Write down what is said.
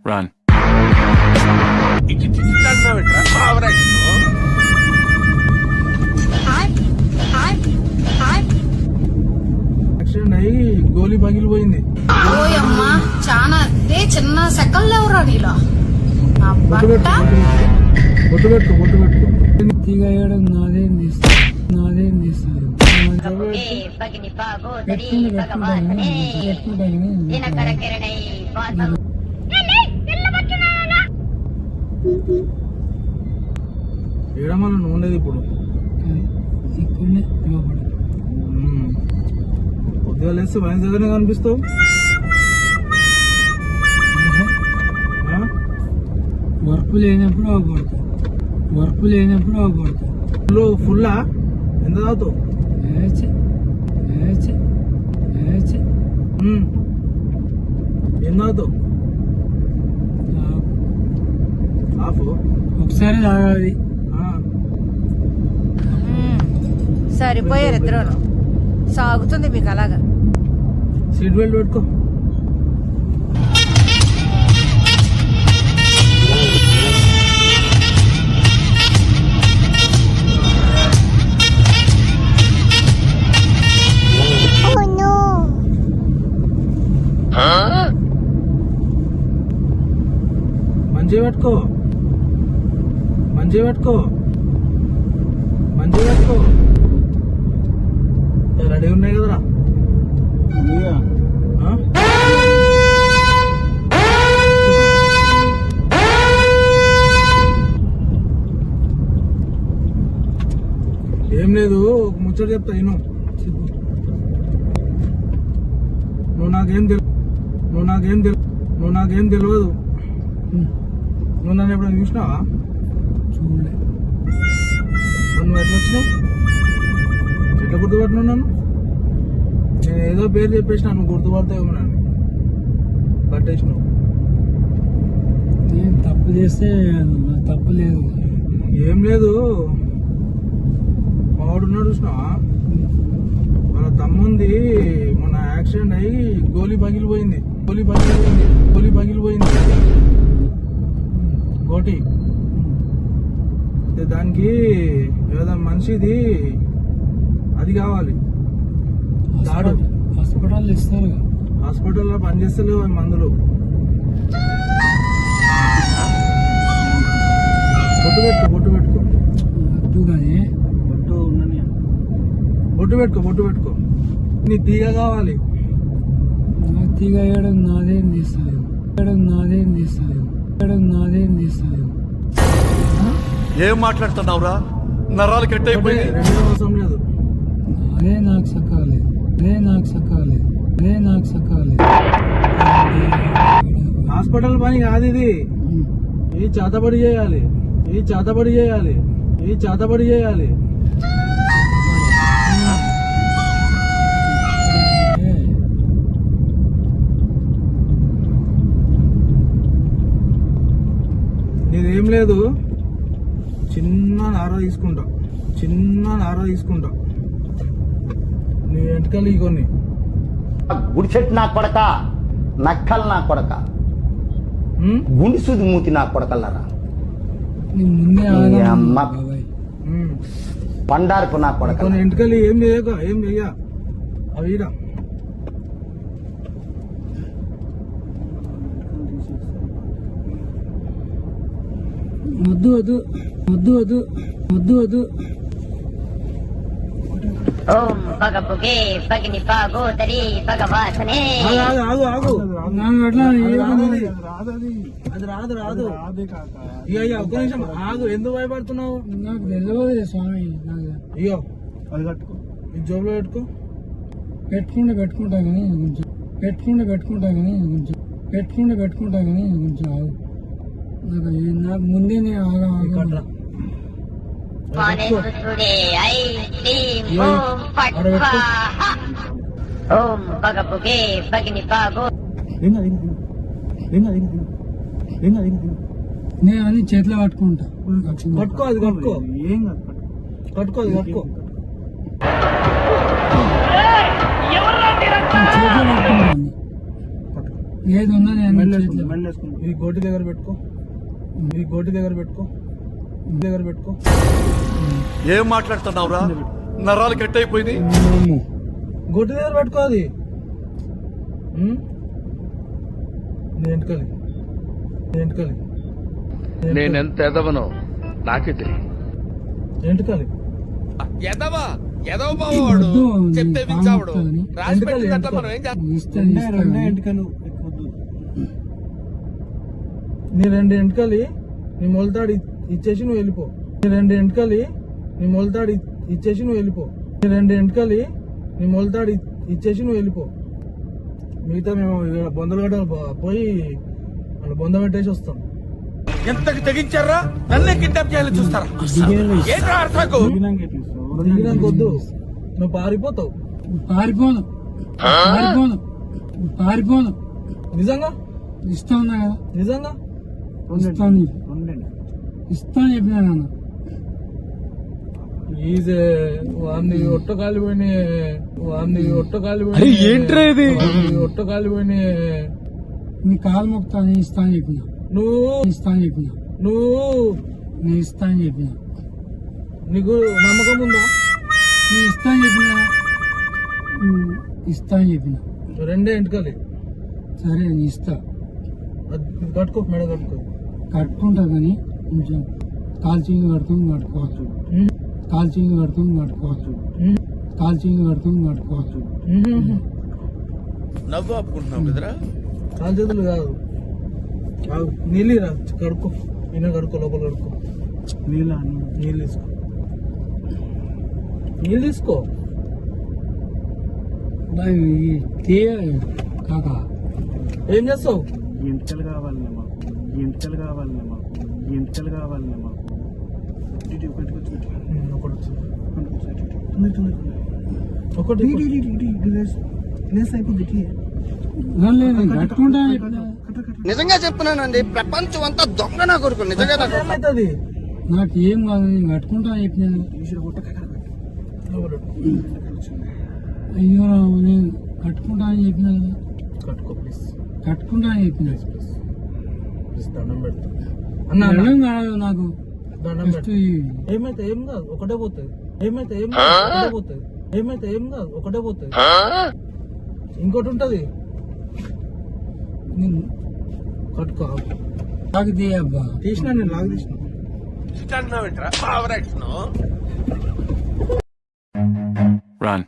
Run. Accident అయ్యి గోలీ పగిలిపోయింది. ఓయమ్మా చాలా చిన్న సెకండ్ లేవురా నీలో బొట్టు పెట్టుకో తీగ వేయడం నాదేం తీస్తారు వేయడం వల్ల నువ్వు ఉండేది ఇప్పుడు ఇక్కడనే ఇవ్వబడు. పొద్దుగా లేస్తే వైన్ దగ్గరనే కనిపిస్తావు. వర్క్ లేనప్పుడు అవ్వబడతావు. ఫుల్లా ఎంత తాగుతావు? ఏం తాగుతావు? హాఫ్ ఒకసారి తాగాలి. సరిపోయారు ఇద్దరు సాగుతుంది మీకు అలాగా. సీట్ బెల్ట్ పెట్టుకో. మంచిగా పెట్టుకో. రెడీ ఉన్నాయి కదరా? ఏం లేదు, ఒక ముచ్చట చెప్తా విను. నువ్వు నాకేం తెలియదు. నువ్వు నన్ను ఎప్పుడైనా చూసినావా? చూడలే. నువ్వు ఎట్లా వచ్చినావు? ఎట్లా గుర్తుపట్టినావు నన్ను? నేను ఏదో పేరు చెప్పేసిన, నువ్వు గుర్తుపడతావు నన్ను పట్టేసినావు. నేను తప్పు చేస్తే తప్పు లేదు. ఏం లేదు, మావాడున్నాడు చూసినావా? వాళ్ళ తమ్ముంది మొన్న యాక్సిడెంట్ అయ్యి గోలీ పగిలిపోయింది. గోటి దానికి ఏదైనా మనిషిది అది కావాలి. హాస్పిటల్ ఇస్తారు. హాస్పిటల్లో పనిచేస్తలేవు మందులు. బొట్టు పెట్టుకో. బొట్టు పెట్టుకో. నీ తీగ కావాలి. తీగ వేయడం నాదేం తీస్తారు. ఏం మాట్లాడుతున్నావురా? నరాలు కట్ అయిపోయింది. రెండో అవసరం లేదు. అదే నాకు సకాలి. హాస్పిటల్ పని కాదు ఇది. ఈ చేతబడి చేయాలి. నీదేం లేదు, చిన్న నార తీసుకుంటా. నీ వెంటకలు కొన్ని గుడి చెట్టు నా కొడక, నక్కలు నా కొడక, గుండి సూది మూతి నా కొడకల్లారా, అమ్మ పండార్పు నా కొడక. కొన్ని వెంటకలు ఏం చెయ్య అవి ముద్దు వద్దు. ఓం పగపుగే పగిని పాగోదరి భగవాసనే. ఆగు. అది రాదు. ఒక్క నిమిషం ఆగు. ఎందుకు భయపడుతున్నావు? నాకు తెలియదు స్వామి. అయ్యో అది కట్టుకో. ఈ జోబులో పెట్టుకుంటా కానీ కొంచెం ఆగు. నాకు ముందే కట్రా. ఓం పగపుగే పగిని పాగో. నేను అది చేతిలో పట్టుకుంటా. కట్టుకో. అది కట్టుకో. చేతిలో పట్టుకుంటాను. ఏది ఉన్నా నేను చేతిలో ఈ గోటి దగ్గర పెట్టుకో, ఈ గోటి దగ్గర పెట్టుకో, దగ్గర పెట్టుకో. ఏం మాట్లాడుతున్నావురా? నరాలు కట్ అయిపోయింది. గోటి దగ్గర పెట్టుకో అది. ఏంటికలి ఏంటికలి నేనెంత ఎదవనో నాకే తెలియదు. ఏంటికలి ఎదవా ఎదవ బావాడు చెప్తే వించావుడు రాసి పెట్టినట్ల మనం ఏం చేస్తాం? రెండే ఎంటికలు నీ 2 ఎంటికలి నీ మొలతాడు ఇచ్చేసి నువ్వు వెళ్ళిపో. నీ 2 ఎంటికలి నీ మొలతాడు ఇచ్చేసి నువ్వు వెళ్ళిపో. నీ 2 ఎంటికలి నీ మొలతాడు ఇచ్చేసి నువ్వు వెళ్ళిపో. మిగతా మేము బొందలు గడ్డలు పోయి వాళ్ళు బొంద పెట్టేసి వస్తాం. ఎంతకి తెగించారా? నన్నే కిడ్నాప్ చేయాలని చూస్తారా? ఏంట్రా అర్థకు? దిగినాక వద్దు, నువ్వు పారిపోతావు. పారిపోను పారిపోను పారిపోను. నిజంగా ఇస్తా ఉన్నా కదా, నిజంగా ఇస్తాను ఇస్తాను చెప్పినా నాన్న. ఈజే వాడిని ఒట్ట కాలిపోయి వాడిని ఒట్ట కాలిపోయి ఏంట్రా ఇది ఒట్ట కాలిపోయి నీ కాలు మొక్తాను ఇస్తాను చెప్పిన, నువ్వు ఇస్తాను చెప్పిన, నేను ఇస్తాను చెప్పిన, నీకు నమ్మకం ఉందా? నేను ఇస్తాను చెప్పిన, ఇస్తాను చెప్పిన. 2 ఎంటికలి సరే నేను ఇస్తా, అది కట్టుకో, మెడ కట్టుకో. కట్టుకుంటా కానీ కొంచెం కాల్చింగ్ కడుతుంది కట్టుకోవచ్చు, కాల్చింగ్ కడుతుంది కట్టుకోవచ్చు, కాల్చింగ్ కడుతుంది కట్టుకోవచ్చు. నవ్వు ఆపుకుంటున్నావు కదరా? కాలు చేతులు కాదు, నీళ్ళు రా కడుక్కో. ఈయన కడుక్కో, లోపల కడుక్కో. నీళ్ళు తీసుకో, నీళ్ళు తీసుకో. కాకా ఏం చేస్తావు? ఎంటలు కావాలి మాకు, ఎంటలు కావాలి మాకు, ఎంటలు కావాలి మాకు. ఒకటి కట్టుకుంటా చెప్పిన. నిజంగా చెప్తున్నానండి, ప్రపంచం అంతా దొంగ నా కొడుకు. నిజంగా నాకు ఏమవుతుంది? నాకు ఏం కాదు, నేను కట్టుకుంటా చెప్పిన. అయ్యో నేను కట్టుకుంటా అని చెప్పిన కదా, కట్టుకో ప్లీజ్, కట్టుకుంటా అని చెప్పిన. ప్లీజ్ దండం పెడతా అన్న. అర్థం కాదు నాకు. దండం ఫస్ట్ పెడతా. ఏమైతే ఏం కాదు, ఒకటే పోతుంది. ఏమైతే ఏం కాదు, ఒకటే పోతుంది. ఏమైతే ఏం కాదు, ఒకటే పోతుంది. ఇంకోటి ఉంటది, కట్టుకో. తాగితే అబ్బా తీసినా నేను లాగ్ తీసిన. ఇట్లా అంటున్నావు ఏంట్రా? Over action. Run.